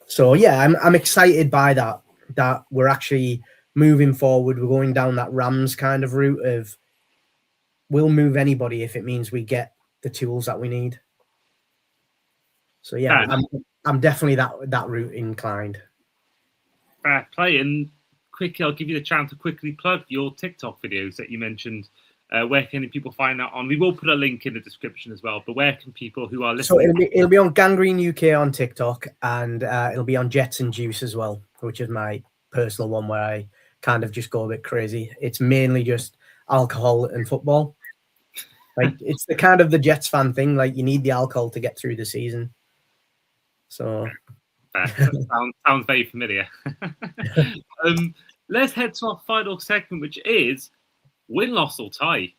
So yeah, I'm excited by that we're actually moving forward. We're going down that Rams kind of route of we'll move anybody if it means we get the tools that we need. So yeah, I'm definitely that route inclined. Fair play. And quickly, I'll give you the chance to quickly plug your TikTok videos that you mentioned. Where can people find that on? We will put a link in the description as well, but where can people who are listening? So it'll be on Gangrene UK on TikTok, and it'll be on Jets and Juice as well, which is my personal one where I kind of just go a bit crazy. It's mainly just alcohol and football. Like, it's the kind of the Jets fan thing. Like, you need the alcohol to get through the season. So sounds very familiar. Let's head to our final segment, which is win, loss, or tie.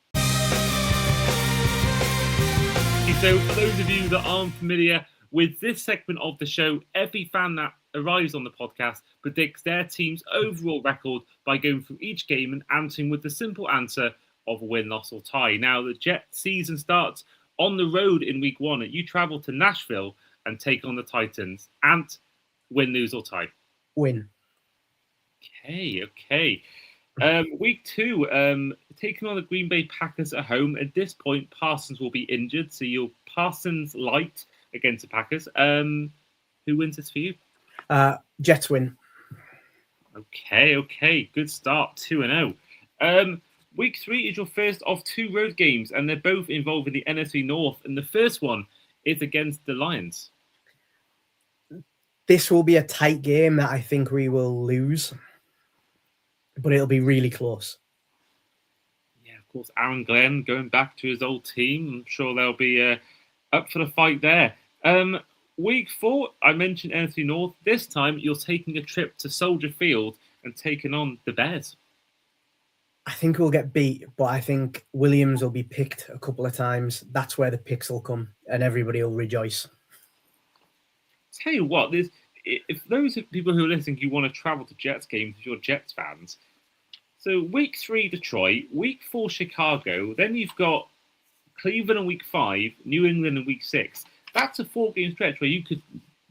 So for those of you that aren't familiar with this segment of the show, every fan that arrives on the podcast predicts their team's overall record by going through each game and answering with the simple answer of win, loss, or tie. Now, the Jets season starts on the road in week 1. You travel to Nashville and take on the Titans. Ant, win, lose, or tie? Win. Okay. Week 2, taking on the Green Bay Packers at home. At this point, Parsons will be injured, so you're Parsons light against the Packers. Who wins this for you? Jets win. Okay. Good start, 2-0. Week 3 is your first of 2 road games, and they're both involving the NFC North. And the first one is against the Lions. This will be a tight game that I think we will lose, but it'll be really close. Yeah, of course, Aaron Glenn going back to his old team. I'm sure they'll be up for the fight there. Week 4, I mentioned NFC North. This time, you're taking a trip to Soldier Field and taking on the Bears. I think we'll get beat, but I think Williams will be picked a couple of times. That's where the picks will come, and everybody will rejoice. Tell you what, if those people who are listening who want to travel to Jets games, if you're Jets fans, so week 3 Detroit, week 4 Chicago, then you've got Cleveland in week 5, New England in week 6. That's a 4-game stretch where you could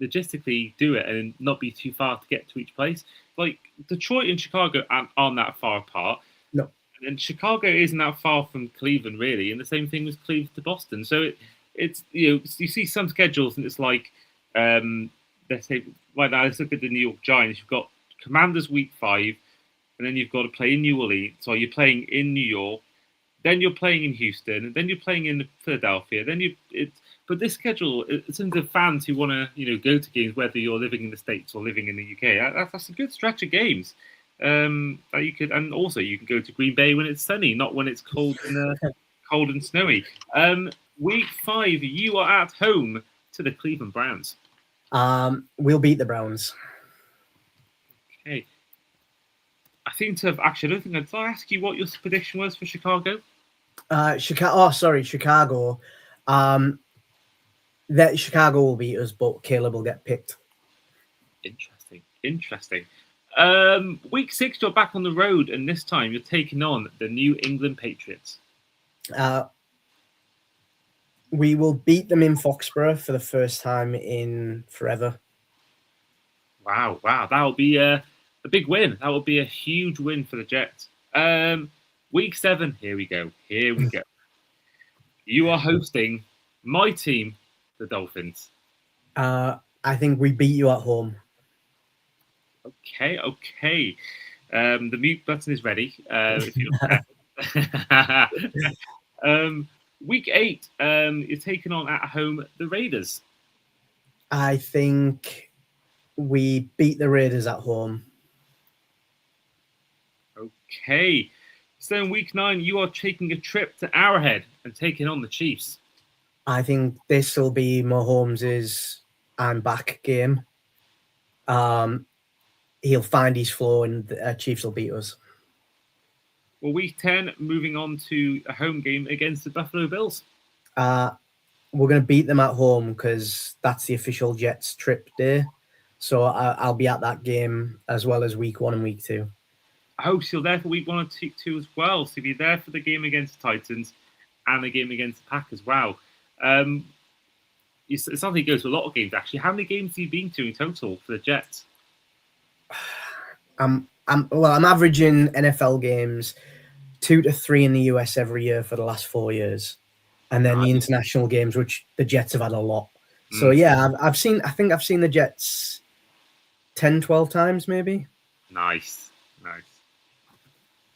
logistically do it and not be too far to get to each place. Like Detroit and Chicago aren't that far apart. No. And Chicago isn't that far from Cleveland, really. And the same thing with Cleveland to Boston. So it's you see some schedules and it's like, let's say, right now, let's look at the New York Giants. You've got Commanders week 5, and then you've got to play in New Orleans. So you're playing in New York, then you're playing in Houston, and then you're playing in Philadelphia. But this schedule, in terms of fans who want to, go to games, whether you're living in the States or living in the UK, that's a good stretch of games. That you could, and also you can go to Green Bay when it's sunny, not when it's cold and snowy. Week 5, you are at home to the Cleveland Browns. We'll beat the Browns. Okay. I don't think did I ask you what your prediction was for Chicago? Chicago. That Chicago will beat us, but Caleb will get picked. Interesting. Week 6, you're back on the road, and this time you're taking on the New England Patriots. We will beat them in Foxborough for the first time in forever. Wow. That will be a big win. That will be a huge win for the Jets. Week 7, here we go. You are hosting my team, the Dolphins. I think we beat you at home. Okay. The mute button is ready. If you Week 8, you're taking on at home the Raiders. I think we beat the Raiders at home. Okay. So in week 9, you are taking a trip to Arrowhead and taking on the Chiefs. I think this will be Mahomes' I'm back game. He'll find his flow and the Chiefs will beat us. Well, week 10, moving on to a home game against the Buffalo Bills. We're going to beat them at home because that's the official Jets trip day. So I'll be at that game as well as week 1 and week 2. Oh, so you're there for week 1 and 2 as well. So you'll be there for the game against the Titans and the game against the Packers. Wow. It sounds like it goes to a lot of games, actually. How many games have you been to in total for the Jets? I'm averaging NFL games 2 to 3 in the US every year for the last 4 years. And then the international games, which the Jets have had a lot. So yeah, I think I've seen the Jets 10, 12 times maybe. Nice.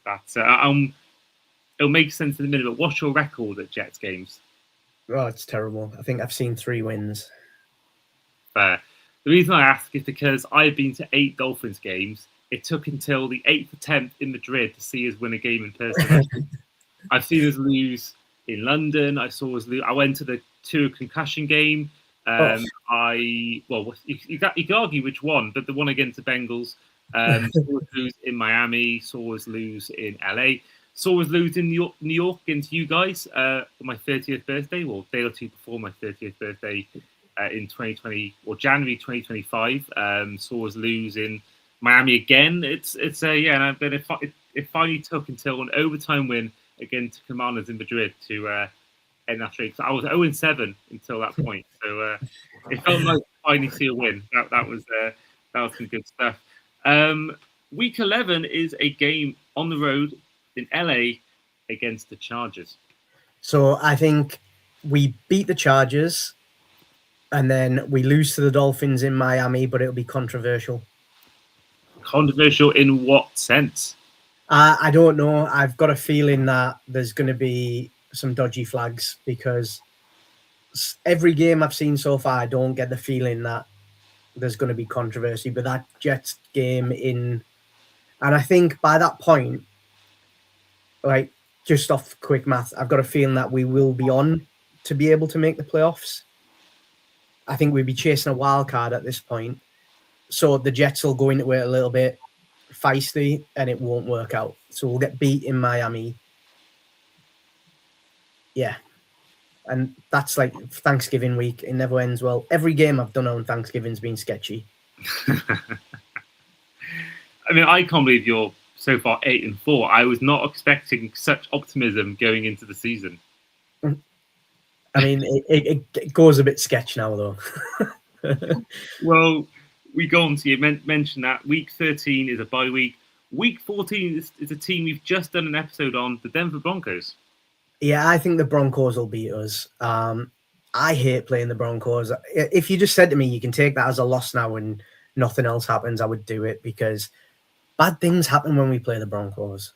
That's it'll make sense in a minute, but what's your record at Jets games? Oh, it's terrible. I think I've seen 3 wins. Fair. The reason I ask is because I've been to 8 Dolphins games. It took until the 8th attempt in Madrid to see us win a game in person. I've seen us lose in London. I went to the Tua concussion game. You could argue which one, but the one against the Bengals. Saw us lose in Miami. Saw us lose in LA. Saw us lose in New York against you guys on my 30th birthday, well, a day or 2 before my 30th birthday in 2020 or January 2025. Saw us lose in Miami again. And then it finally took until an overtime win against Commanders in Madrid to end that streak. So I was 0-7 until that point. So it felt nice to finally see a win. That was some good stuff. Week 11 is a game on the road in LA against the Chargers. So I think we beat the Chargers and then we lose to the Dolphins in Miami, but it'll be controversial. Controversial in what sense? I don't know. I've got a feeling that there's going to be some dodgy flags because every game I've seen so far, I don't get the feeling that there's going to be controversy. But that Jets game and I think by that point, like just off quick math, I've got a feeling that we will be on to be able to make the playoffs. I think we'd be chasing a wild card at this point. So the Jets will go into it a little bit feisty and it won't work out. So we'll get beat in Miami. Yeah. And that's like Thanksgiving week. It never ends well. Every game I've done on Thanksgiving's been sketchy. I mean, I can't believe you're so far 8-4. I was not expecting such optimism going into the season. I mean, it goes a bit sketch now, though. Well, we go on to you mentioned that week 13 is a bye week. Week 14 is a team we've just done an episode on, the Denver Broncos. Yeah, I think the Broncos will beat us. I hate playing the Broncos. If you just said to me, you can take that as a loss now and nothing else happens, I would do it because bad things happen when we play the Broncos.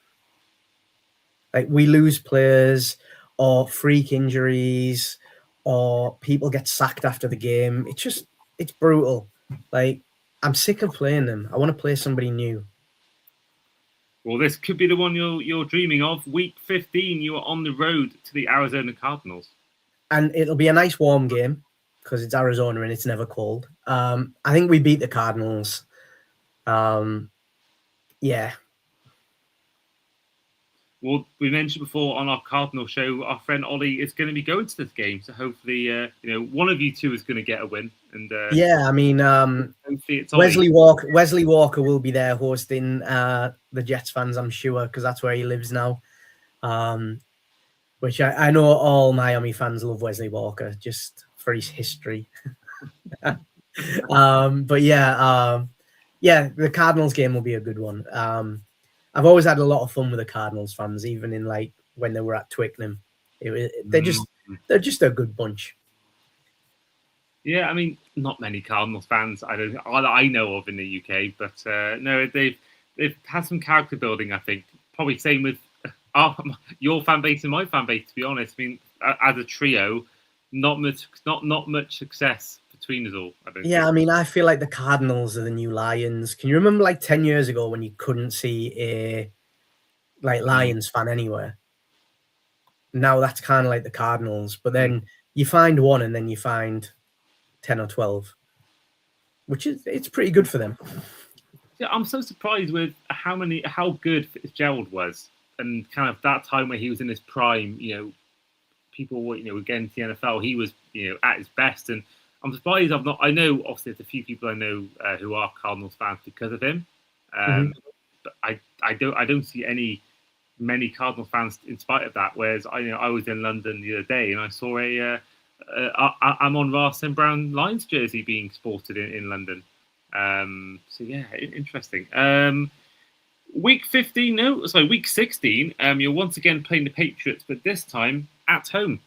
Like we lose players or freak injuries or people get sacked after the game. It's brutal. Like I'm sick of playing them. I want to play somebody new. Well, this could be the one you're dreaming of. Week 15, you are on the road to the Arizona Cardinals. And it'll be a nice warm game because it's Arizona and it's never cold. I think we beat the Cardinals. Yeah. Well, we mentioned before on our Cardinal show, our friend Ollie is going to be going to this game. So hopefully, one of you two is going to get a win. And yeah, I mean, hopefully it's Wesley Walker will be there hosting the Jets fans, I'm sure, because that's where he lives now. Which I know all Miami fans love Wesley Walker just for his history. But yeah, the Cardinals game will be a good one. I've always had a lot of fun with the Cardinals fans, even in like when they were at Twickenham. They're just a good bunch. Yeah, I mean, not many Cardinals fans I know of in the UK, but no, they've had some character building. I think probably same with your fan base and my fan base. To be honest, I mean, as a trio, not much success between us all. I mean, I feel like the Cardinals are the new Lions. Can you remember like 10 years ago when you couldn't see a Lions fan anywhere? Now that's kind of like the Cardinals, but then you find one and then you find 10 or 12, which it's pretty good for them. Yeah, I'm so surprised with how good Fitzgerald was, and kind of that time where he was in his prime. People were getting to the NFL. He was at his best, and I'm surprised I know obviously there's a few people I know who are Cardinals fans because of him, but I don't see many Cardinals fans in spite of that. Whereas I was in London the other day and I saw I'm on Ross and Brown Lions jersey being sported in London. So yeah, interesting. Week 16, you're once again playing the Patriots, but this time at home.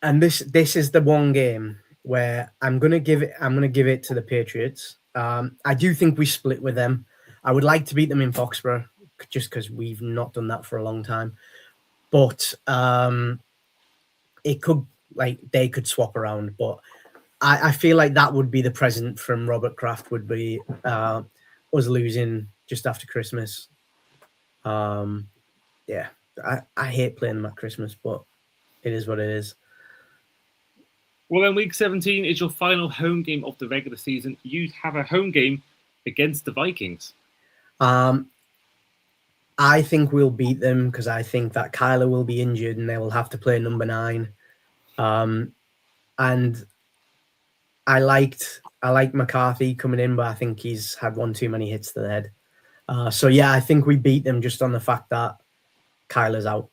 And this is the one game where I'm gonna give it to the Patriots. I do think we split with them. I would like to beat them in Foxborough just because we've not done that for a long time. But it could they could swap around, but I feel like that would be the present from Robert Kraft would be us losing just after Christmas. Yeah, I hate playing them at Christmas, but it is what it is. Well, then week 17 is your final home game of the regular season. You have a home game against the Vikings. I think we'll beat them because I think that Kyler will be injured and they will have to play number 9. And I liked McCarthy coming in, but I think he's had one too many hits to the head. So yeah, I think we beat them just on the fact that Kyler's out.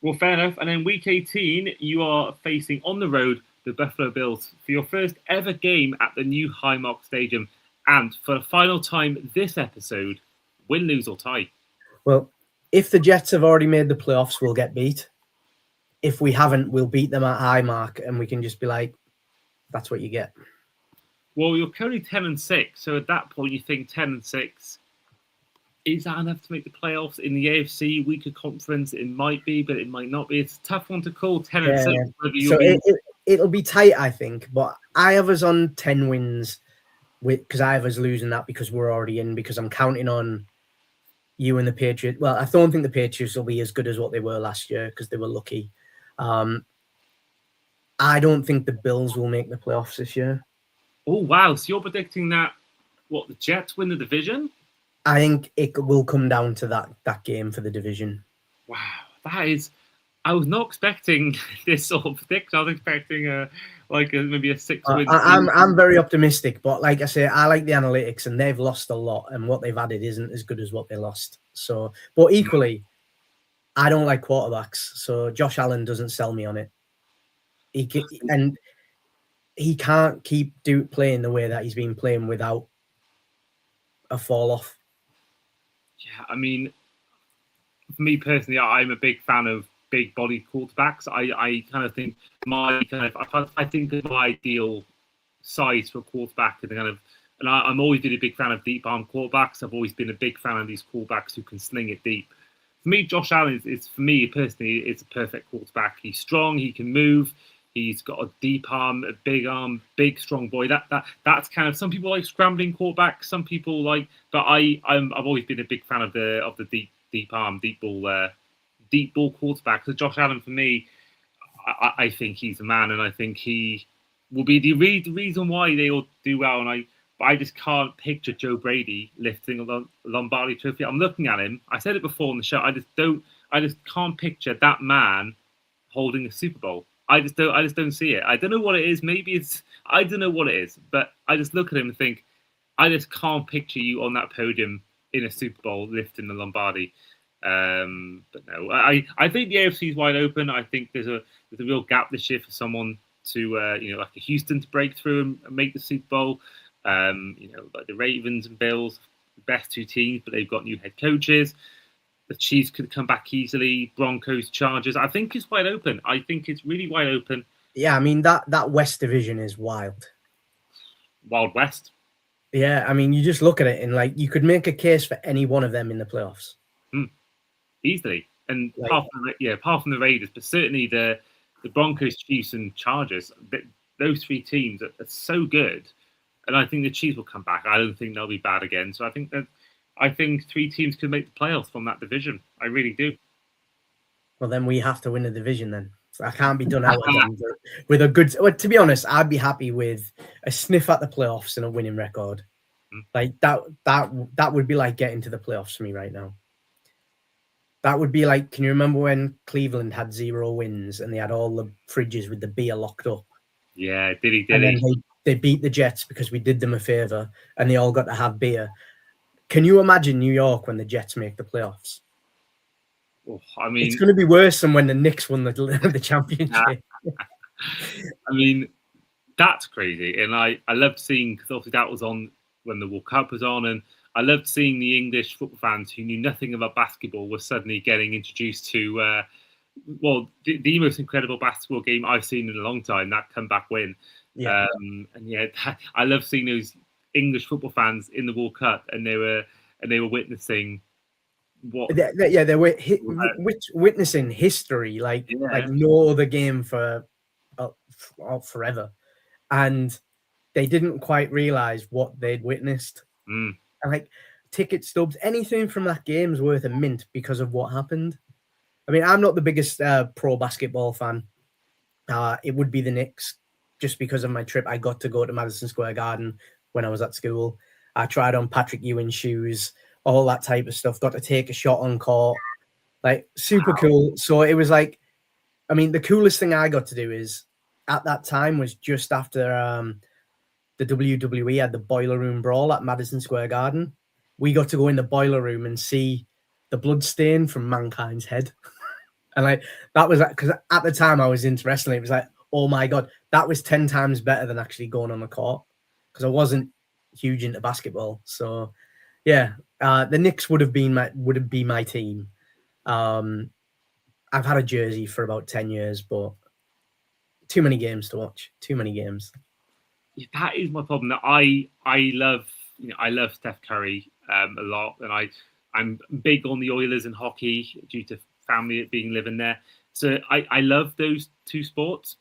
Well, fair enough. And then week 18, you are facing on the road the Buffalo Bills for your first ever game at the new Highmark Stadium. And for the final time this episode, win, lose or tie. Well, if the Jets have already made the playoffs, we'll get beat. If we haven't, we'll beat them at Highmark and we can just be like, that's what you get. Well, you're currently 10-6. So at that point, you think 10-6 is that enough to make the playoffs in the AFC weaker conference? It might be, but it might not be. It's a tough one to call. 10-6. So it'll be tight, I think. But I have us on 10 wins because I have us losing that because we're already in. Because I'm counting on you and the Patriots. Well, I don't think the Patriots will be as good as what they were last year because they were lucky. I don't think the Bills will make the playoffs this year. Oh wow! So you're predicting that the Jets win the division? I think it will come down to that game for the division. Wow, that is. I was not expecting this sort of prediction. I was expecting maybe a 6-win. I'm very optimistic, but like I say, I like the analytics, and they've lost a lot, and what they've added isn't as good as what they lost. So, but equally, I don't like quarterbacks, so Josh Allen doesn't sell me on it. He can't keep playing the way that he's been playing without a fall off. Yeah, I mean, for me personally, I'm a big fan of big body quarterbacks. I kind of think I think of my ideal size for a quarterback, and I'm always been a big fan of deep arm quarterbacks. I've always been a big fan of these quarterbacks who can sling it deep. For me, Josh Allen is for me personally, it's a perfect quarterback. He's strong, he can move. He's got a deep arm, a big strong boy. That's kind of, some people like scrambling quarterbacks. Some people like, but I've always been a big fan of the deep arm, deep ball quarterback. So Josh Allen for me, I think he's the man, and I think he will be the reason why they all do well. And I just can't picture Joe Brady lifting a Lombardi Trophy. I'm looking at him. I said it before on the show. I just can't picture that man holding a Super Bowl. I just don't see it. I don't know what it is. I don't know what it is, but I just look at him and think, I just can't picture you on that podium in a Super Bowl lifting the Lombardi. But no, I think the AFC is wide open. I think there's a real gap this year for someone to like a Houston to break through and make the Super Bowl. Like the Ravens and Bills, the best two teams, but they've got new head coaches. The Chiefs could come back easily. Broncos, Chargers. I think it's wide open. I think it's really wide open. Yeah, I mean, that West division is wild. Wild West. Yeah, I mean, you just look at it and you could make a case for any one of them in the playoffs. Easily. And apart from the Raiders, but certainly the Broncos, Chiefs, and Chargers, those three teams are so good. And I think the Chiefs will come back. I don't think they'll be bad again. So I think three teams could make the playoffs from that division. I really do. Well, then we have to win the division then. So I can't be done out again with a good... Well, to be honest, I'd be happy with a sniff at the playoffs and a winning record. Like that would be like getting to the playoffs for me right now. That would be like, can you remember when Cleveland had 0 wins and they had all the fridges with the beer locked up? Yeah, did he? Then they beat the Jets because we did them a favor and they all got to have beer. Can you imagine New York when the Jets make the playoffs? Oh, I mean, it's going to be worse than when the Knicks won the championship. I mean, that's crazy. And I loved seeing, because obviously that was on when the World Cup was on, and I loved seeing the English football fans who knew nothing about basketball were suddenly getting introduced to, the most incredible basketball game I've seen in a long time, that comeback win. Yeah. I love seeing those English football fans in the World Cup, and they were witnessing what. They were witnessing history, like no other game for forever, and they didn't quite realize what they'd witnessed. And like ticket stubs, anything from that game is worth a mint because of what happened. I mean, I'm not the biggest pro basketball fan. It would be the Knicks, just because of my trip. I got to go to Madison Square Garden when I was at school. I tried on Patrick Ewing shoes, all that type of stuff. Got to take a shot on court, like super cool. So it was like, I mean, the coolest thing I got to do is at that time was just after the WWE had the Boiler Room Brawl at Madison Square Garden. We got to go in the Boiler Room and see the blood stain from Mankind's head. And like, that was because at the time I was into wrestling. It was like, oh my God, that was 10 times better than actually going on the court, because I wasn't huge into basketball. So yeah, the Knicks would be my team. I've had a jersey for about 10 years, but too many games to watch. Too many games. Yeah, that is my problem. That I love Steph Curry a lot, and I'm big on the Oilers and hockey due to family being living there. So I love those two sports.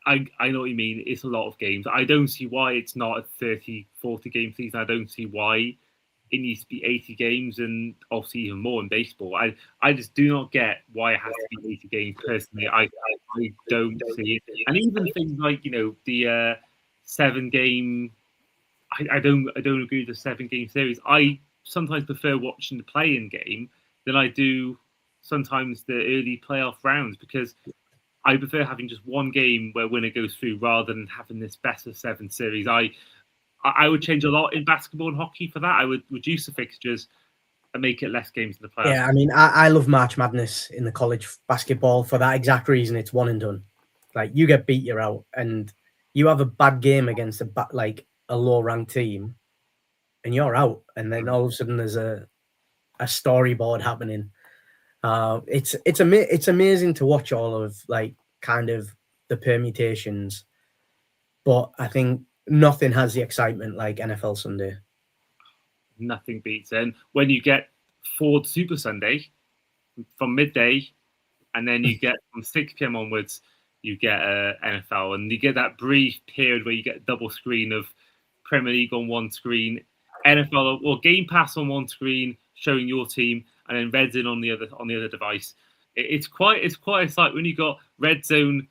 I know what you mean. It's a lot of games. I don't see why it's not a 30, 40 game season. I don't see why it needs to be 80 games and obviously even more in baseball. I just do not get why it has to be 80 games personally. I don't see it. And even things like, the 7 game, I don't agree with the 7 game series. I sometimes prefer watching the play-in game than I do sometimes the early playoff rounds, because I prefer having just one game where winner goes through rather than having this best of 7 series. I would change a lot in basketball and hockey for that. I would reduce the fixtures and make it less games in the playoffs. Yeah, I mean, I love March Madness in the college basketball for that exact reason. It's one and done. Like, you get beat, you're out, and you have a bad game against a low-ranked team, and you're out. And then all of a sudden, there's a storyboard happening. It's amazing to watch all of kind of the permutations, but I think nothing has the excitement like NFL Sunday. Nothing beats it. And when you get Ford Super Sunday from midday, and then you get from 6 p.m. onwards, you get NFL, and you get that brief period where you get a double screen of Premier League on one screen, NFL or Game Pass on one screen showing your team, and then Red Zone on the other device. It's quite a sight when you got Red Zone,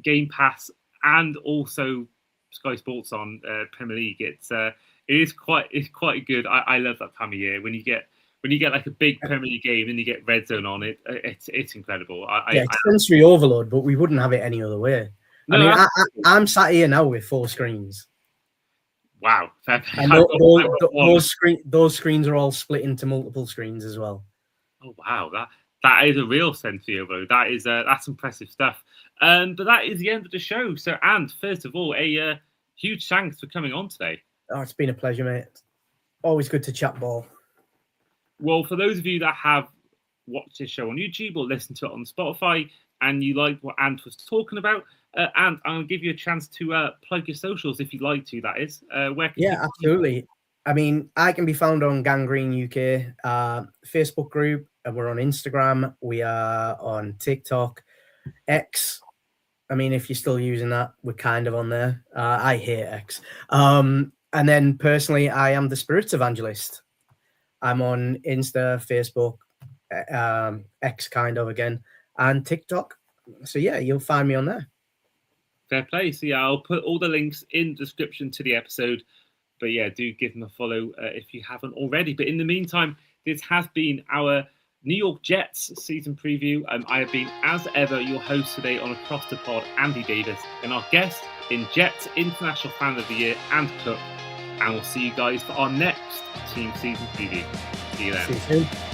Game Pass, and also Sky Sports on Premier League. It's quite good. I love that time of year when you get like a big Premier League game and you get Red Zone on it. It's incredible. It's sensory overload, but we wouldn't have it any other way. No, I mean, I'm sat here now with 4 screens. Wow. And those screens are all split into multiple screens as well. Oh wow, that is a real sensory overload. That's impressive stuff. But that is the end of the show. So, and first of all, a huge thanks for coming on today. Oh, it's been a pleasure, mate. Always good to chat ball. Well, for those of you that have watched this show on YouTube or listened to it on Spotify and you liked what Ant was talking about, and I'm going to give you a chance to plug your socials if you'd like to, that is. Absolutely. I mean, I can be found on Gangrene UK Facebook group, and we're on Instagram. We are on TikTok, X. I mean, if you're still using that, we're kind of on there. I hate X. And then personally, I am the Spirits Evangelist. I'm on Insta, Facebook, X kind of again, and TikTok. So yeah, you'll find me on there. Fair play. So yeah, I'll put all the links in the description to the episode. But yeah, do give them a follow if you haven't already. But in the meantime, this has been our New York Jets season preview. I have been, as ever, your host today on Across the Pod, Andy Davis, and our guest in Jets International Fan of the Year, Ant Cook. And we'll see you guys for our next team season preview. See you then. See you soon.